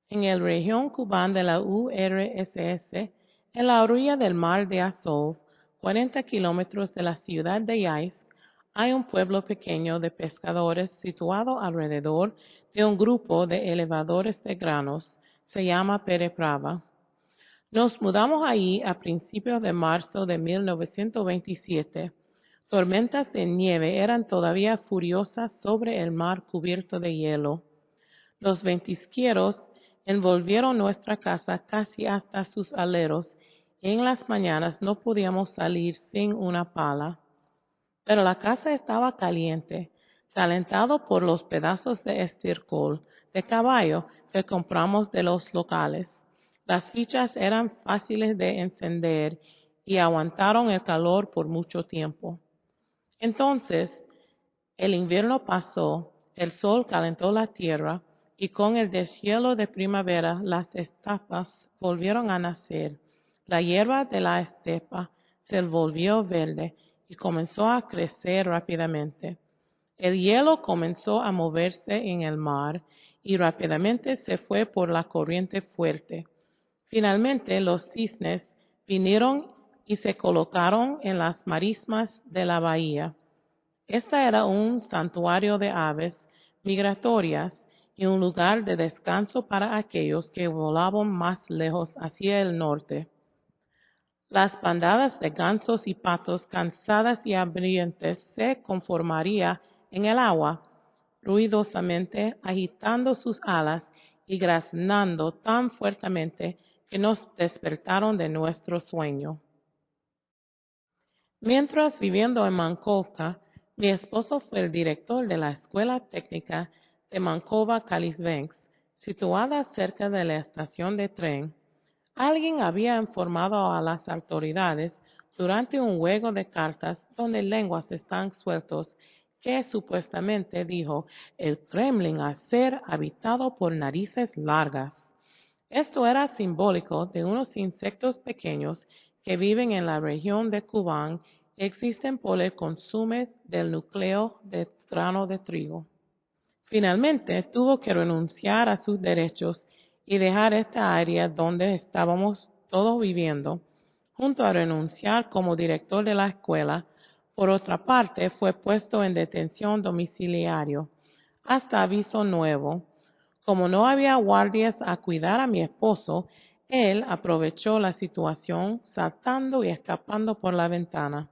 En la región cubana de la URSS, en la orilla del mar de Azov, 40 kilómetros de la ciudad de Yeisk, hay un pueblo pequeño de pescadores situado alrededor de un grupo de elevadores de granos. Se llama Pereprava. Nos mudamos allí a principios de marzo de 1927. Tormentas de nieve eran todavía furiosas sobre el mar cubierto de hielo. Los ventisqueros envolvieron nuestra casa casi hasta sus aleros y en las mañanas no podíamos salir sin una pala. Pero la casa estaba caliente, calentado por los pedazos de estiércol de caballo que compramos de los locales. Las fichas eran fáciles de encender y aguantaron el calor por mucho tiempo. Entonces, el invierno pasó, el sol calentó la tierra y con el deshielo de primavera las estepas volvieron a nacer. La hierba de la estepa se volvió verde y comenzó a crecer rápidamente. El hielo comenzó a moverse en el mar y rápidamente se fue por la corriente fuerte. Finalmente los cisnes vinieron y se colocaron en las marismas de la bahía. Esta era un santuario de aves migratorias y un lugar de descanso para aquellos que volaban más lejos hacia el norte. Las bandadas de gansos y patos cansadas y hambrientas se conformarían en el agua, ruidosamente agitando sus alas y graznando tan fuertemente que nos despertaron de nuestro sueño. Mientras viviendo en Mankovka, mi esposo fue el director de la Escuela Técnica de Mankova-Kalizvensk, situada cerca de la estación de tren. Alguien había informado a las autoridades durante un juego de cartas donde lenguas están sueltos que supuestamente dijo el Kremlin a ser habitado por narices largas. Esto era simbólico de unos insectos pequeños que viven en la región de Kubán y existen por el consumo del núcleo de grano de trigo. Finalmente tuvo que renunciar a sus derechos y dejar esta área donde estábamos todos viviendo, junto a renunciar como director de la escuela. Por otra parte, fue puesto en detención domiciliario, hasta aviso nuevo. Como no había guardias a cuidar a mi esposo, él aprovechó la situación saltando y escapando por la ventana.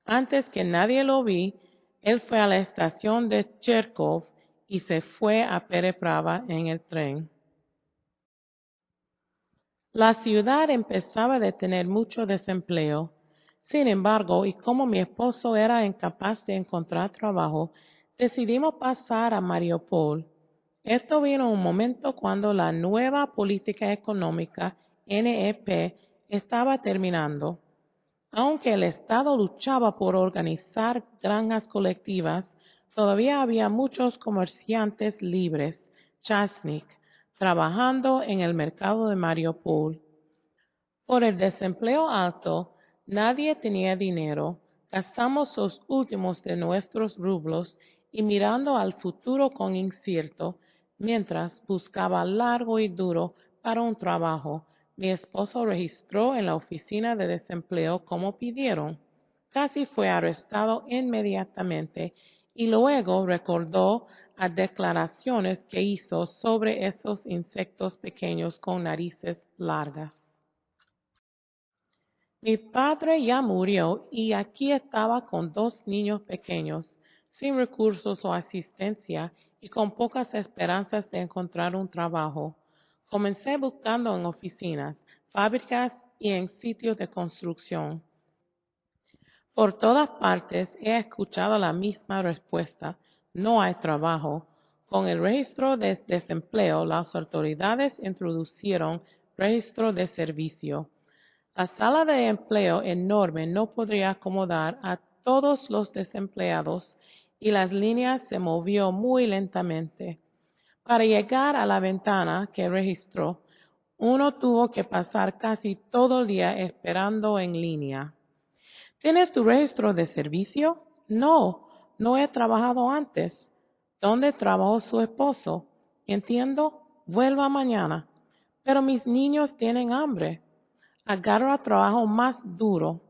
Antes que nadie lo vi, él fue a la estación de Cherkov y se fue a Pereprava en el tren. La ciudad empezaba a tener mucho desempleo. Sin embargo, y como mi esposo era incapaz de encontrar trabajo, decidimos pasar a Mariupol. Esto vino en un momento cuando la nueva política económica NEP estaba terminando. Aunque el Estado luchaba por organizar granjas colectivas, todavía había muchos comerciantes libres, chasnik, trabajando en el mercado de Mariupol. Por el desempleo alto, nadie tenía dinero, gastamos los últimos de nuestros rublos y mirando al futuro con incierto, mientras buscaba largo y duro para un trabajo, mi esposo registró en la oficina de desempleo como pidieron. Casi fue arrestado inmediatamente y luego recordó a declaraciones que hizo sobre esos insectos pequeños con narices largas. Mi padre ya murió y aquí estaba con 2 niños pequeños, sin recursos o asistencia y con pocas esperanzas de encontrar un trabajo. Comencé buscando en oficinas, fábricas y en sitios de construcción. Por todas partes he escuchado la misma respuesta: no hay trabajo. Con el registro de desempleo, las autoridades introducieron registro de servicio. La sala de empleo enorme no podría acomodar a todos los desempleados y las líneas se movió muy lentamente. Para llegar a la ventana que registró, uno tuvo que pasar casi todo el día esperando en línea. ¿Tienes tu registro de servicio? No, no he trabajado antes. ¿Dónde trabajó su esposo? Entiendo, vuelva mañana. Pero mis niños tienen hambre. Agarra trabajo más duro.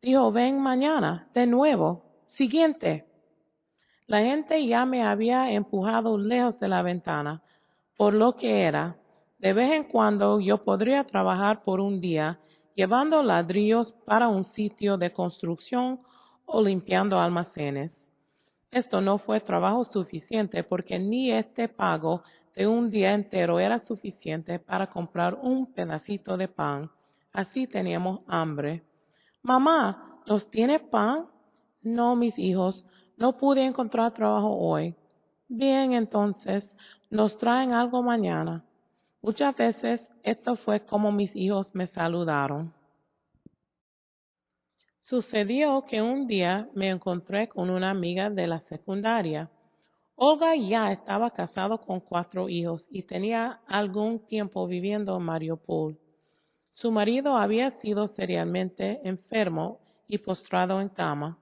Dijo, ven mañana, de nuevo. Siguiente. La gente ya me había empujado lejos de la ventana, por lo que era. De vez en cuando yo podría trabajar por un día, llevando ladrillos para un sitio de construcción o limpiando almacenes. Esto no fue trabajo suficiente porque ni este pago de un día entero era suficiente para comprar un pedacito de pan. Así teníamos hambre. Mamá, ¿nos tiene pan? No, mis hijos, no pude encontrar trabajo hoy. Bien, entonces, nos traen algo mañana. Muchas veces esto fue como mis hijos me saludaron. Sucedió que un día me encontré con una amiga de la secundaria. Olga ya estaba casado con 4 hijos y tenía algún tiempo viviendo en Mariupol. Su marido había sido seriamente enfermo y postrado en cama.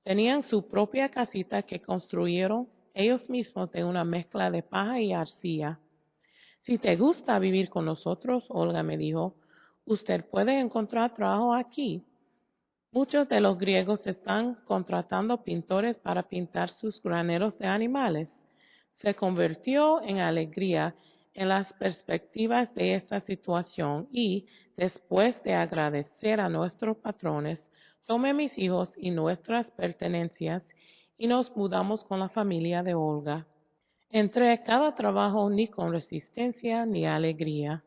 Tenían su propia casita que construyeron ellos mismos de una mezcla de paja y arcilla. Si te gusta vivir con nosotros, Olga me dijo, usted puede encontrar trabajo aquí. Muchos de los griegos están contratando pintores para pintar sus graneros de animales. Se convirtió en alegría en las perspectivas de esta situación y, después de agradecer a nuestros patrones, tomé mis hijos y nuestras pertenencias y nos mudamos con la familia de Olga. Entré a cada trabajo ni con resistencia ni alegría.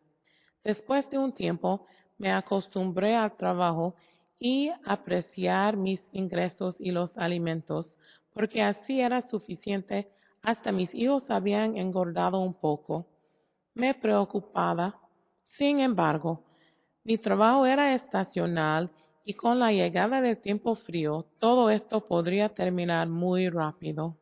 Después de un tiempo me acostumbré al trabajo y apreciar mis ingresos y los alimentos, porque así era suficiente. Hasta mis hijos habían engordado un poco. Me preocupaba. Sin embargo, mi trabajo era estacional y con la llegada del tiempo frío, todo esto podría terminar muy rápido.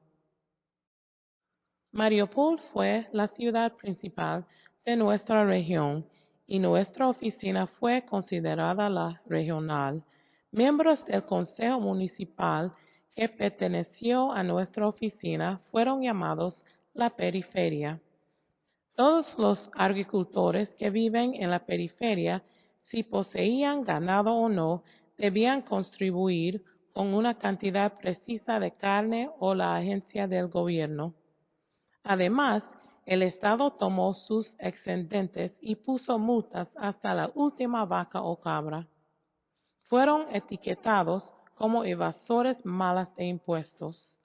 Mariupol fue la ciudad principal de nuestra región y nuestra oficina fue considerada la regional. Miembros del Consejo Municipal que perteneció a nuestra oficina fueron llamados la periferia. Todos los agricultores que viven en la periferia, si poseían ganado o no, debían contribuir con una cantidad precisa de carne o la agencia del gobierno. Además, el Estado tomó sus excedentes y puso multas hasta la última vaca o cabra. Fueron etiquetados como evasores malas de impuestos.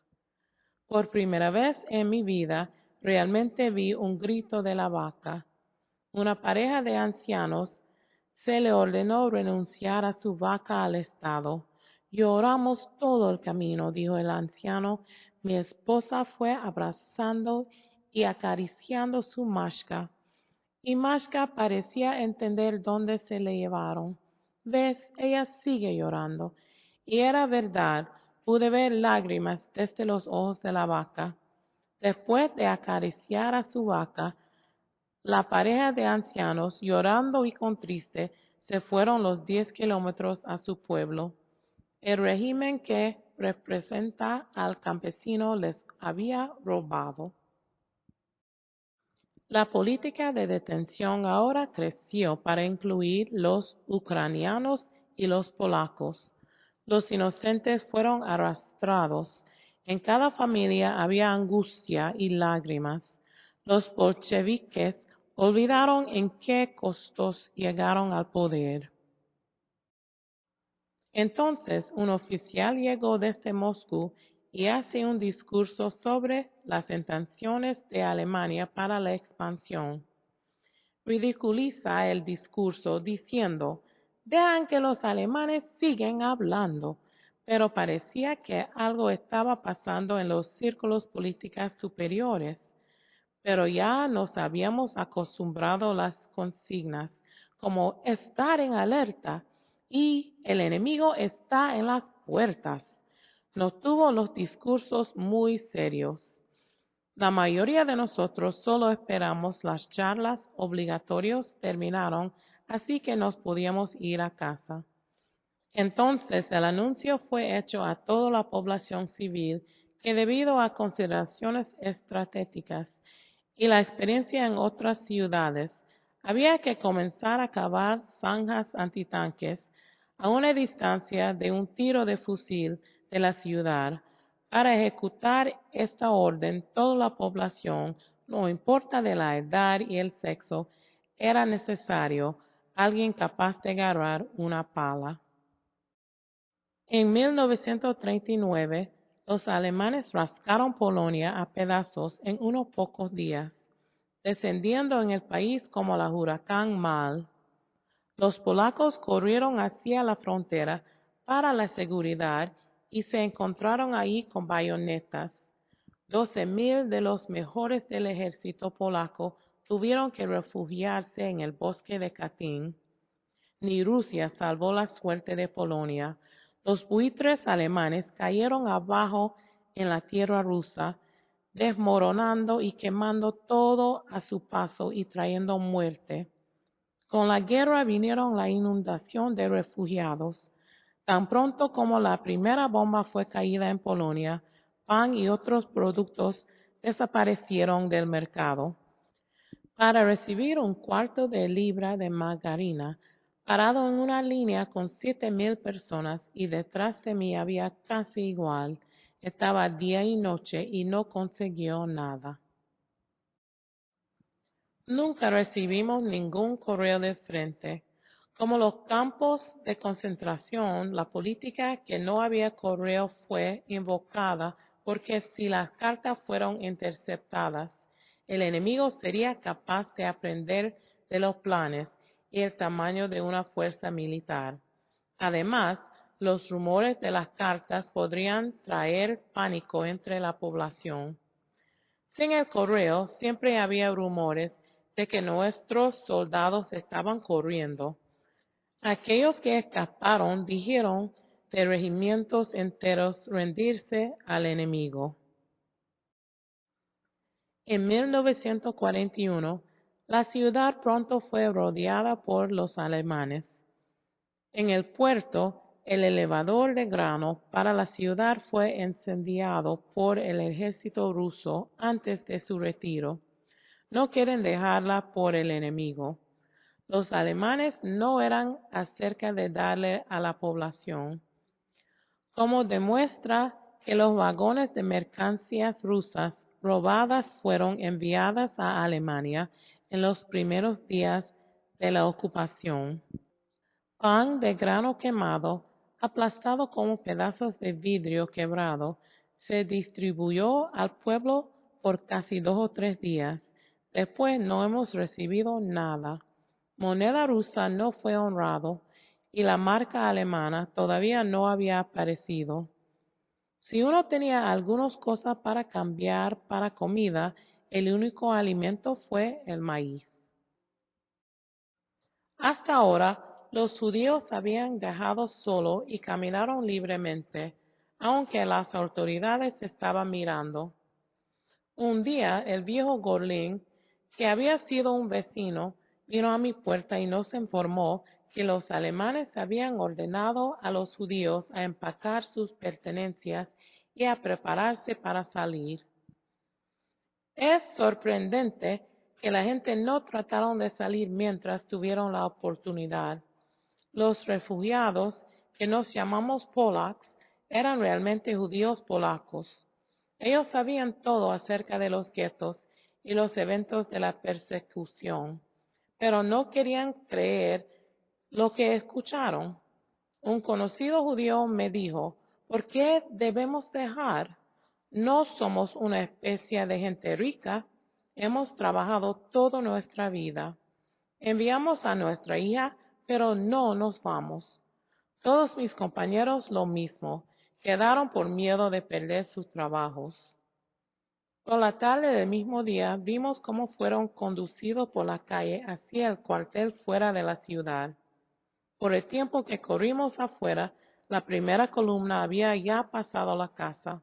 Por primera vez en mi vida, realmente vi un grito de la vaca. Una pareja de ancianos se le ordenó renunciar a su vaca al Estado. Lloramos todo el camino, dijo el anciano. Mi esposa fue abrazando y acariciando su mashka. Y Mashka parecía entender dónde se le llevaron. ¿Ves? Ella sigue llorando. Y era verdad, pude ver lágrimas desde los ojos de la vaca. Después de acariciar a su vaca, la pareja de ancianos, llorando y contriste, se fueron los 10 kilómetros a su pueblo. El régimen que representa al campesino les había robado. La política de detención ahora creció para incluir los ucranianos y los polacos. Los inocentes fueron arrastrados. En cada familia había angustia y lágrimas. Los bolcheviques olvidaron en qué costos llegaron al poder. Entonces un oficial llegó desde Moscú y hace un discurso sobre las intenciones de Alemania para la expansión. Ridiculiza el discurso diciendo, dejan que los alemanes siguen hablando, pero parecía que algo estaba pasando en los círculos políticos superiores. Pero ya nos habíamos acostumbrado a las consignas, como estar en alerta y el enemigo está en las puertas. Nos tuvo los discursos muy serios. La mayoría de nosotros solo esperamos las charlas obligatorias terminaron, así que nos podíamos ir a casa. Entonces el anuncio fue hecho a toda la población civil que debido a consideraciones estratégicas y la experiencia en otras ciudades, había que comenzar a cavar zanjas antitanques a una distancia de un tiro de fusil de la ciudad. Para ejecutar esta orden, toda la población, no importa de la edad y el sexo, era necesario alguien capaz de agarrar una pala. En 1939, los alemanes rasgaron Polonia a pedazos en unos pocos días, descendiendo en el país como la huracán Mal. Los polacos corrieron hacia la frontera para la seguridad y se encontraron ahí con bayonetas. 12,000 de los mejores del ejército polaco tuvieron que refugiarse en el bosque de Katyn. Ni Rusia salvó la suerte de Polonia. Los buitres alemanes cayeron abajo en la tierra rusa, desmoronando y quemando todo a su paso y trayendo muerte. Con la guerra vinieron la inundación de refugiados. Tan pronto como la primera bomba fue caída en Polonia, pan y otros productos desaparecieron del mercado. Para recibir un cuarto de libra de margarina, parado en una línea con 7,000 personas y detrás de mí había casi igual, estaba día y noche y no consiguió nada. Nunca recibimos ningún correo de frente. Como los campos de concentración, la política que no había correo fue invocada porque si las cartas fueron interceptadas, el enemigo sería capaz de aprender de los planes y el tamaño de una fuerza militar. Además, los rumores de las cartas podrían traer pánico entre la población. Sin el correo, siempre había rumores de que nuestros soldados estaban corriendo. Aquellos que escaparon dijeron de regimientos enteros rendirse al enemigo. En 1941, la ciudad pronto fue rodeada por los alemanes. En el puerto, el elevador de grano para la ciudad fue incendiado por el ejército ruso antes de su retiro. No quieren dejarla por el enemigo. Los alemanes no eran acerca de darle a la población. Como demuestra que los vagones de mercancías rusas robadas fueron enviadas a Alemania en los primeros días de la ocupación. Pan de grano quemado, aplastado como pedazos de vidrio quebrado, se distribuyó al pueblo por casi 2 o 3 días. Después no hemos recibido nada. Moneda rusa no fue honrado y la marca alemana todavía no había aparecido. Si uno tenía algunas cosas para cambiar para comida, el único alimento fue el maíz. Hasta ahora, los judíos habían dejado solo y caminaron libremente, aunque las autoridades estaban mirando. Un día, el viejo Gorlin, que había sido un vecino, vino a mi puerta y nos informó que los alemanes habían ordenado a los judíos a empacar sus pertenencias y a prepararse para salir. Es sorprendente que la gente no trataron de salir mientras tuvieron la oportunidad. Los refugiados, que nos llamamos Polacks, eran realmente judíos polacos. Ellos sabían todo acerca de los guetos y los eventos de la persecución, pero no querían creer lo que escucharon. Un conocido judío me dijo, ¿por qué debemos dejar? No somos una especie de gente rica. Hemos trabajado toda nuestra vida. Enviamos a nuestra hija, pero no nos vamos. Todos mis compañeros lo mismo. Quedaron por miedo de perder sus trabajos. Por la tarde del mismo día vimos cómo fueron conducidos por la calle hacia el cuartel fuera de la ciudad. Por el tiempo que corrimos afuera, la primera columna había ya pasado la casa.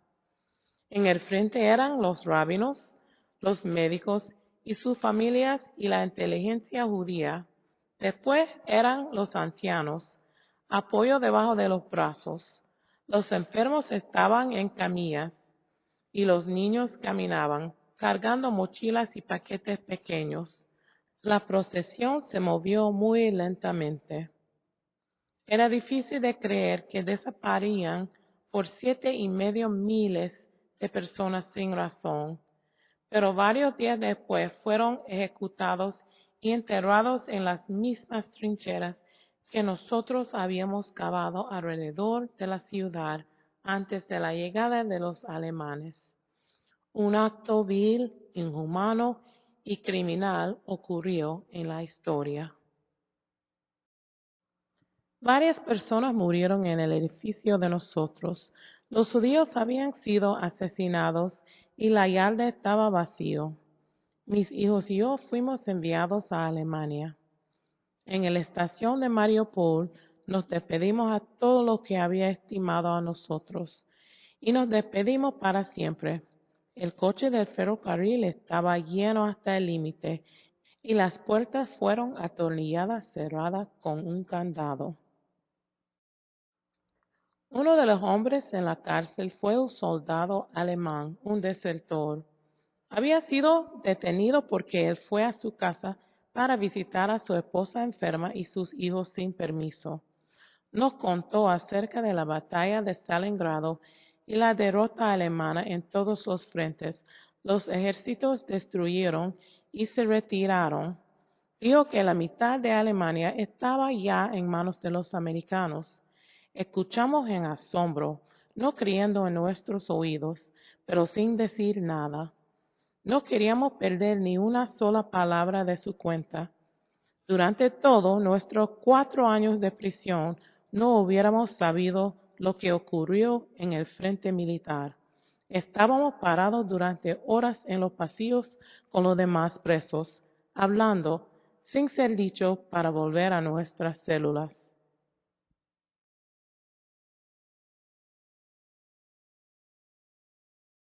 En el frente eran los rabinos, los médicos y sus familias y la inteligencia judía. Después eran los ancianos, apoyo debajo de los brazos. Los enfermos estaban en camillas y los niños caminaban. cargando mochilas y paquetes pequeños. La procesión se movió muy lentamente. Era difícil de creer que desaparecían por 7,5 miles de personas sin razón, pero varios días después fueron ejecutados y enterrados en las mismas trincheras que nosotros habíamos cavado alrededor de la ciudad antes de la llegada de los alemanes. Un acto vil, inhumano y criminal ocurrió en la historia. Varias personas murieron en el edificio de nosotros. Los judíos habían sido asesinados y la yarda estaba vacío. Mis hijos y yo fuimos enviados a Alemania. En la estación de Mariupol nos despedimos a todo lo que había estimado a nosotros y nos despedimos para siempre. El coche del ferrocarril estaba lleno hasta el límite y las puertas fueron atornilladas cerradas con un candado. Uno de los hombres en la cárcel fue un soldado alemán, un desertor. Había sido detenido porque él fue a su casa para visitar a su esposa enferma y sus hijos sin permiso. Nos contó acerca de la batalla de Stalingrado y la derrota alemana en todos los frentes. Los ejércitos destruyeron y se retiraron. Dijo que la mitad de Alemania estaba ya en manos de los americanos. Escuchamos en asombro, no creyendo en nuestros oídos, pero sin decir nada. No queríamos perder ni una sola palabra de su cuenta. Durante todos nuestros 4 años de prisión no hubiéramos sabido lo que ocurrió en el frente militar. Estábamos parados durante horas en los pasillos con los demás presos, hablando sin ser dicho para volver a nuestras células.